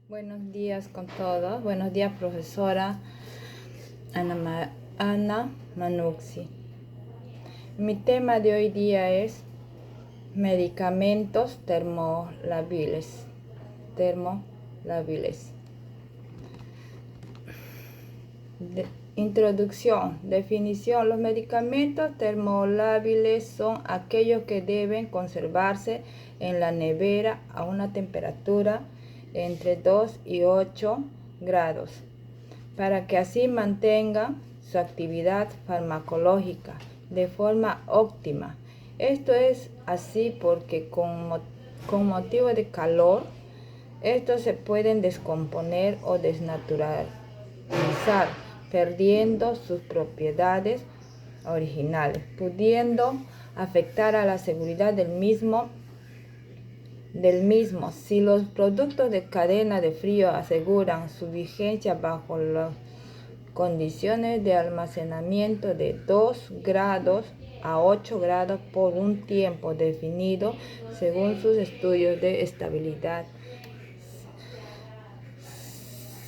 Buenos días con todos. Buenos días, profesora Ana Manucci. Mi tema de hoy día es medicamentos termolabiles. Introducción. Definición. Los medicamentos termolabiles son aquellos que deben conservarse en la nevera a una temperatura entre 2 y 8 grados, para que así mantengan su actividad farmacológica de forma óptima. Esto es así porque con motivo de calor, estos se pueden descomponer o desnaturalizar, perdiendo sus propiedades originales, pudiendo afectar a la seguridad del mismo. Si los productos de cadena de frío aseguran su vigencia bajo las condiciones de almacenamiento de 2 grados a 8 grados por un tiempo definido según sus estudios de estabilidad.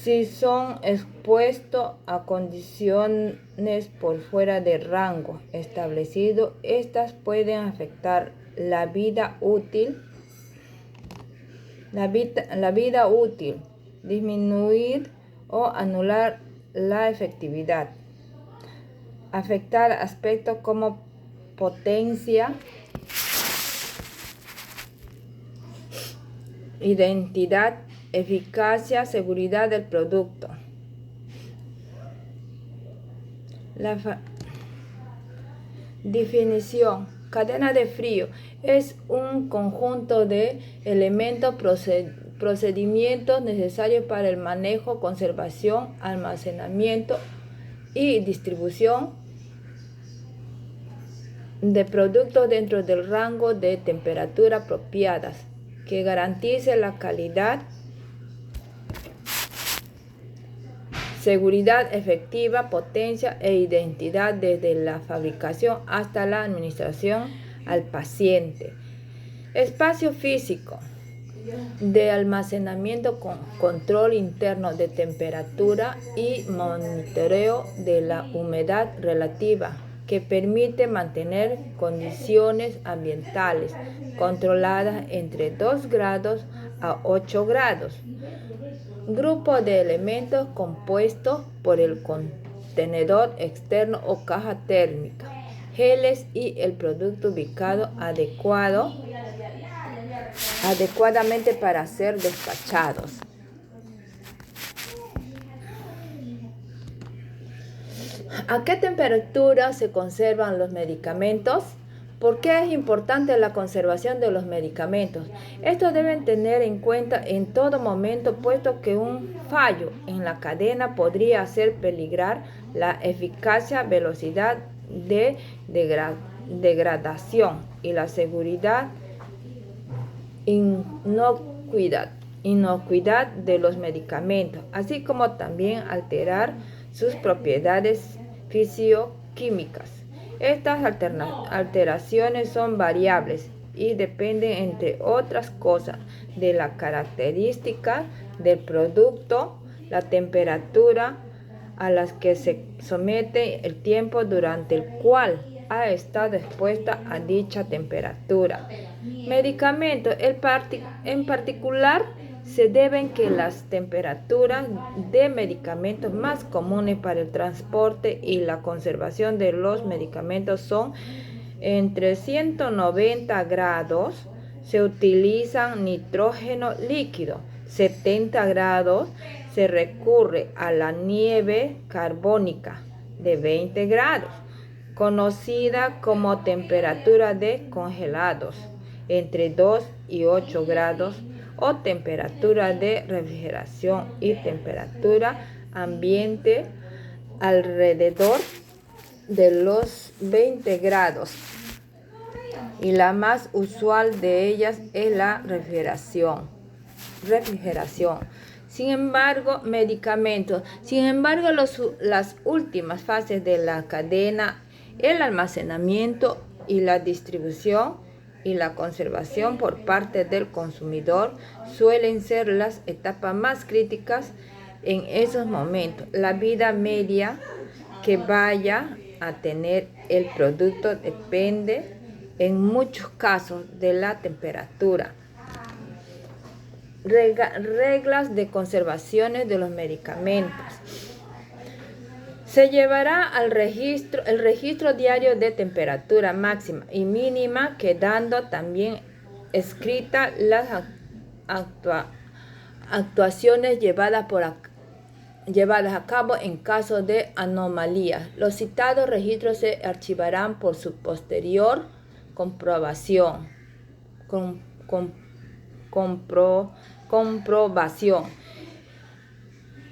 Si son expuestos a condiciones por fuera del rango establecido, estas pueden afectar la vida útil, disminuir o anular la efectividad, afectar aspectos como potencia, identidad, eficacia, seguridad del producto. Definición. Cadena de frío es un conjunto de elementos, procedimientos necesarios para el manejo, conservación, almacenamiento y distribución de productos dentro del rango de temperatura apropiadas, que garantice la calidad, seguridad efectiva, potencia e identidad desde la fabricación hasta la administración al paciente. Espacio físico de almacenamiento con control interno de temperatura y monitoreo de la humedad relativa, que permite mantener condiciones ambientales controladas entre 2 grados a 8 grados. Grupo de elementos compuestos por el contenedor externo o caja térmica, geles y el producto ubicado adecuadamente para ser despachados. ¿A qué temperatura se conservan los medicamentos? ¿Por qué es importante la conservación de los medicamentos? Estos deben tener en cuenta en todo momento, puesto que un fallo en la cadena podría hacer peligrar la eficacia, velocidad de degradación y la seguridad, inocuidad de los medicamentos, así como también alterar sus propiedades fisioquímicas. Estas alteraciones son variables y dependen, entre otras cosas, de la característica del producto, la temperatura a las que se somete, el tiempo durante el cual ha estado expuesta a dicha temperatura. Medicamentos. En particular, se deben que las temperaturas de medicamentos más comunes para el transporte y la conservación de los medicamentos son entre 190 grados, se utiliza nitrógeno líquido, 70 grados, se recurre a la nieve carbónica de 20 grados, conocida como temperatura de congelados, entre 2 y 8 grados, o temperatura de refrigeración y temperatura ambiente alrededor de los 20 grados. Y la más usual de ellas es la refrigeración. Sin embargo, las últimas fases de la cadena, el almacenamiento y la distribución, y la conservación por parte del consumidor suelen ser las etapas más críticas en esos momentos. La vida media que vaya a tener el producto depende en muchos casos de la temperatura. Reglas de conservación de los medicamentos. Se llevará el registro diario de temperatura máxima y mínima, quedando también escritas las actuaciones llevadas a cabo en caso de anomalías. Los citados registros se archivarán por su posterior comprobación.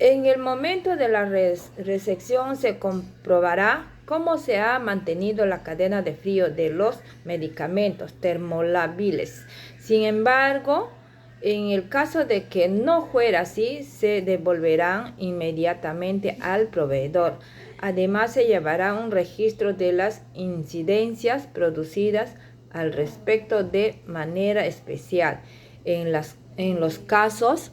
En el momento de la recepción se comprobará cómo se ha mantenido la cadena de frío de los medicamentos termolabiles. Sin embargo, en el caso de que no fuera así, se devolverán inmediatamente al proveedor. Además, se llevará un registro de las incidencias producidas al respecto de manera especial en los casos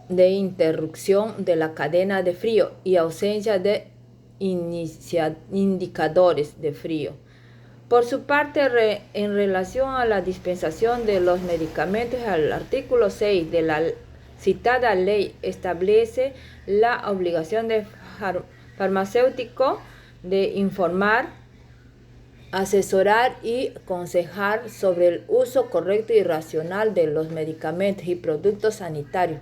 de interrupción de la cadena de frío y ausencia de indicadores de frío. Por su parte, en relación a la dispensación de los medicamentos, el artículo 6 de la citada ley establece la obligación del farmacéutico de informar, asesorar y aconsejar sobre el uso correcto y racional de los medicamentos y productos sanitarios,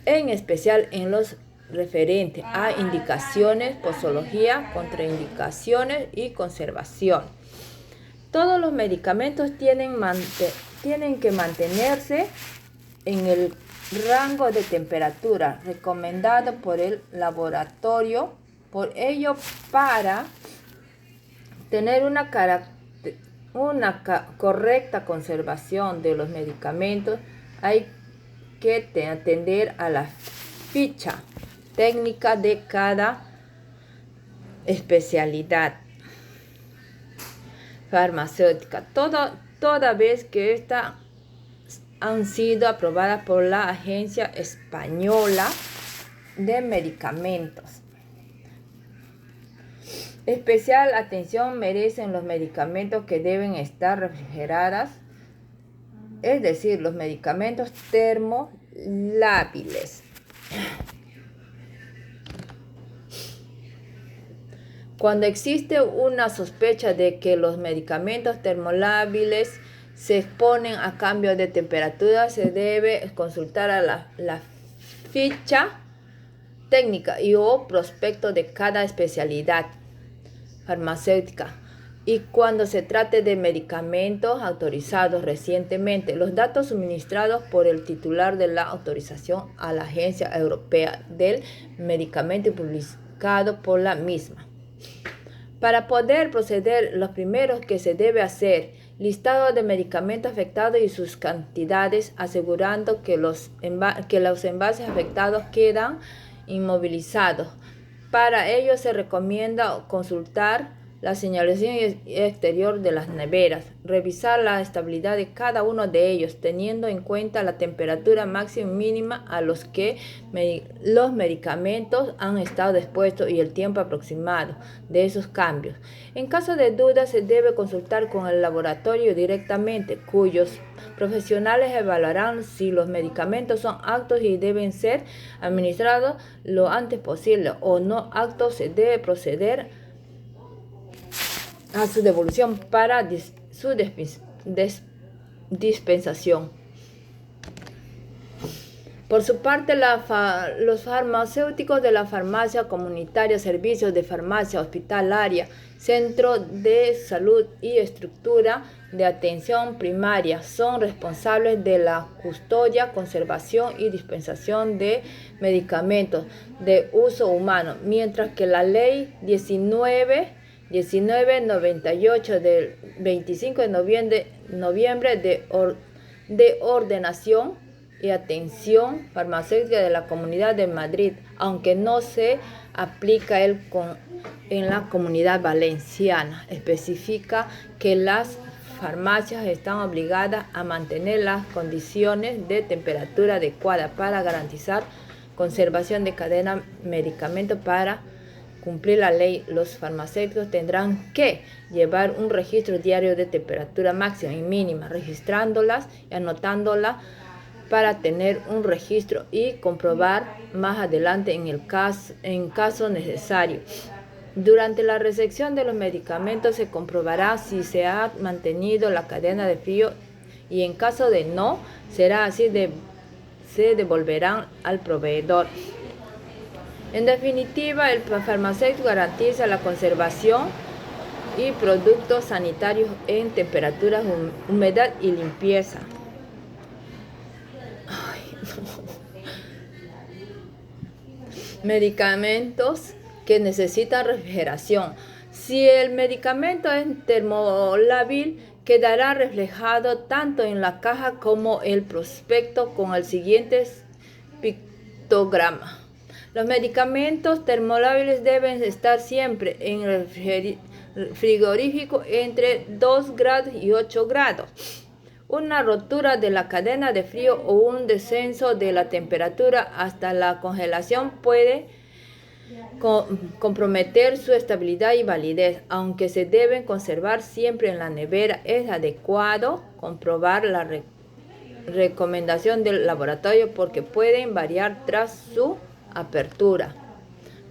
en especial en los referentes a indicaciones, posología, contraindicaciones y conservación. Todos los medicamentos tienen que mantenerse en el rango de temperatura recomendado por el laboratorio. Por ello, para tener una correcta conservación de los medicamentos, hay que atender a la ficha técnica de cada especialidad farmacéutica, toda vez que estas han sido aprobadas por la Agencia Española de Medicamentos. Especial atención merecen los medicamentos que deben estar refrigerados, es decir, los medicamentos termolábiles. Cuando existe una sospecha de que los medicamentos termolábiles se exponen a cambios de temperatura, se debe consultar a la ficha técnica y o prospecto de cada especialidad farmacéutica. Y cuando se trate de medicamentos autorizados recientemente, los datos suministrados por el titular de la autorización a la Agencia Europea del Medicamento y publicado por la misma. Para poder proceder, lo primero que se debe hacer, listado de medicamentos afectados y sus cantidades, asegurando que los envases afectados quedan inmovilizados. Para ello se recomienda consultar la señalización exterior de las neveras, revisar la estabilidad de cada uno de ellos, teniendo en cuenta la temperatura máxima y mínima a los que los medicamentos han estado expuestos y el tiempo aproximado de esos cambios. En caso de duda, se debe consultar con el laboratorio directamente, cuyos profesionales evaluarán si los medicamentos son aptos y deben ser administrados lo antes posible, o no aptos. Se debe proceder a su devolución para su dispensación. Por su parte, los farmacéuticos de la farmacia comunitaria, servicios de farmacia hospitalaria, centro de salud y estructura de atención primaria son responsables de la custodia, conservación y dispensación de medicamentos de uso humano, mientras que la ley 1998 del 25 de noviembre de ordenación y atención farmacéutica de la Comunidad de Madrid, aunque no se aplica en la Comunidad Valenciana, especifica que las farmacias están obligadas a mantener las condiciones de temperatura adecuadas para garantizar conservación de cadena de medicamentos. Para cumplir la ley, los farmacéuticos tendrán que llevar un registro diario de temperatura máxima y mínima, registrándolas y anotándolas para tener un registro y comprobar más adelante en caso necesario. Durante la recepción de los medicamentos se comprobará si se ha mantenido la cadena de frío y en caso de no, será así se devolverán al proveedor. En definitiva, el farmacéutico garantiza la conservación y productos sanitarios en temperaturas, humedad y limpieza. Medicamentos que necesitan refrigeración. Si el medicamento es termolábil, quedará reflejado tanto en la caja como el prospecto con el siguiente pictograma. Los medicamentos termolábiles deben estar siempre en el frigorífico entre 2 grados y 8 grados. Una rotura de la cadena de frío o un descenso de la temperatura hasta la congelación puede comprometer su estabilidad y validez. Aunque se deben conservar siempre en la nevera, es adecuado comprobar la recomendación del laboratorio porque pueden variar tras su apertura.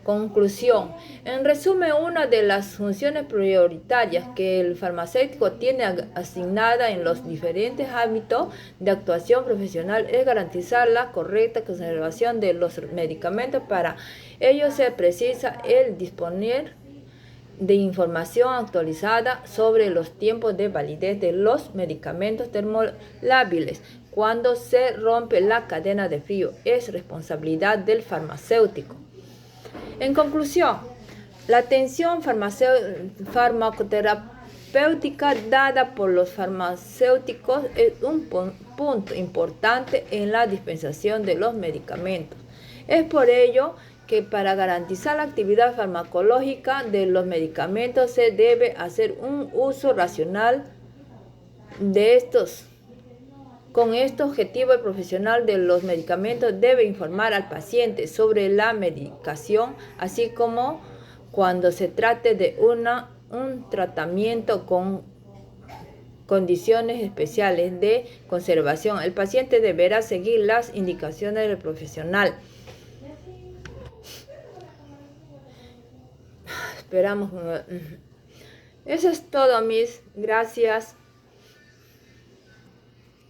Conclusión. En resumen, una de las funciones prioritarias que el farmacéutico tiene asignada en los diferentes ámbitos de actuación profesional es garantizar la correcta conservación de los medicamentos. Para ello se precisa el disponer de información actualizada sobre los tiempos de validez de los medicamentos termolábiles. Cuando se rompe la cadena de frío, es responsabilidad del farmacéutico. En conclusión, la atención farmacoterapéutica dada por los farmacéuticos es un punto importante en la dispensación de los medicamentos. Es por ello que para garantizar la actividad farmacológica de los medicamentos se debe hacer un uso racional de estos. Con este objetivo, el profesional de los medicamentos debe informar al paciente sobre la medicación, así como cuando se trate de un tratamiento con condiciones especiales de conservación. El paciente deberá seguir las indicaciones del profesional. Esperamos. Eso es todo, mis. Gracias.